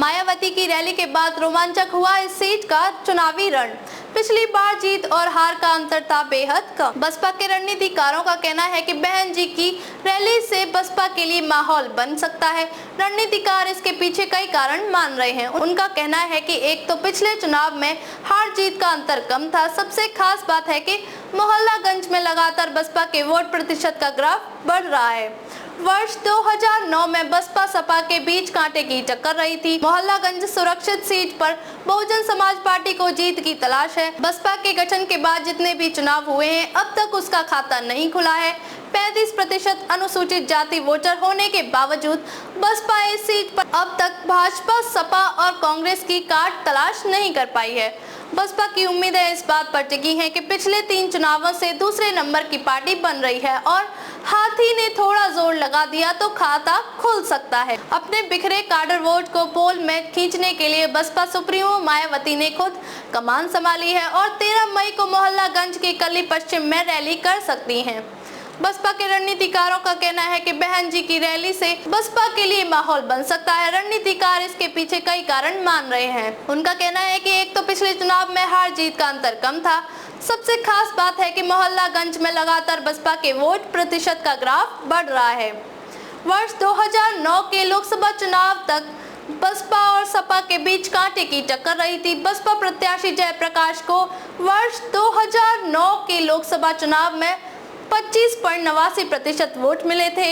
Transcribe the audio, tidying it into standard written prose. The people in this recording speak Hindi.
मायावती की रैली के बाद रोमांचक हुआ इस सीट का चुनावी रण। पिछली बार जीत और हार का अंतर था बेहद कम। बसपा के रणनीतिकारों का कहना है कि बहन जी की रैली से बसपा के लिए माहौल बन सकता है। रणनीतिकार इसके पीछे कई कारण मान रहे हैं। उनका कहना है कि एक तो पिछले चुनाव में हार जीत का अंतर कम था। सबसे खास बात है कि मोहल्लागंज में लगातार बसपा के वोट प्रतिशत का ग्राफ बढ़ रहा है। वर्ष 2009 में बसपा सपा के बीच कांटे की टक्कर रही थी। मोहल्लागंज सुरक्षित सीट पर बहुजन समाज पार्टी को जीत की तलाश है। बसपा के गठन के बाद जितने भी चुनाव हुए हैं, अब तक उसका खाता नहीं खुला है। 35% अनुसूचित जाति वोटर होने के बावजूद बसपा इस सीट पर अब तक भाजपा, सपा और कांग्रेस की काट तलाश नहीं कर पाई है। बसपा की उम्मीदें इस बात पर टिकी हैं कि पिछले 3 चुनावों से दूसरे नंबर की पार्टी बन रही है और हाथी ने थोड़ा जोर लगा दिया तो खाता खुल सकता है। अपने बिखरे काडर वोट को पोल में खींचने के लिए बसपा सुप्रीमो मायावती ने खुद कमान संभाली है और 13 मई को मोहल्लागंज के कली पश्चिम में रैली कर सकती हैं। बसपा के रणनीतिकारों का कहना है कि बहन जी की रैली से बसपा के लिए माहौल बन सकता है। रणनीतिकार इसके पीछे कई कारण मान रहे हैं। उनका कहना है कि एक तो पिछले चुनाव में हार जीत का अंतर कम था। सबसे खास बात है कि मोहल्लागंज में लगातार बसपा के वोट प्रतिशत का ग्राफ बढ़ रहा है। वर्ष 2009 के लोकसभा चुनाव तक बसपा और सपा के बीच कांटे की टक्कर रही थी। बसपा प्रत्याशी जयप्रकाश को वर्ष 2009 के लोकसभा चुनाव में 25.89% वोट मिले थे।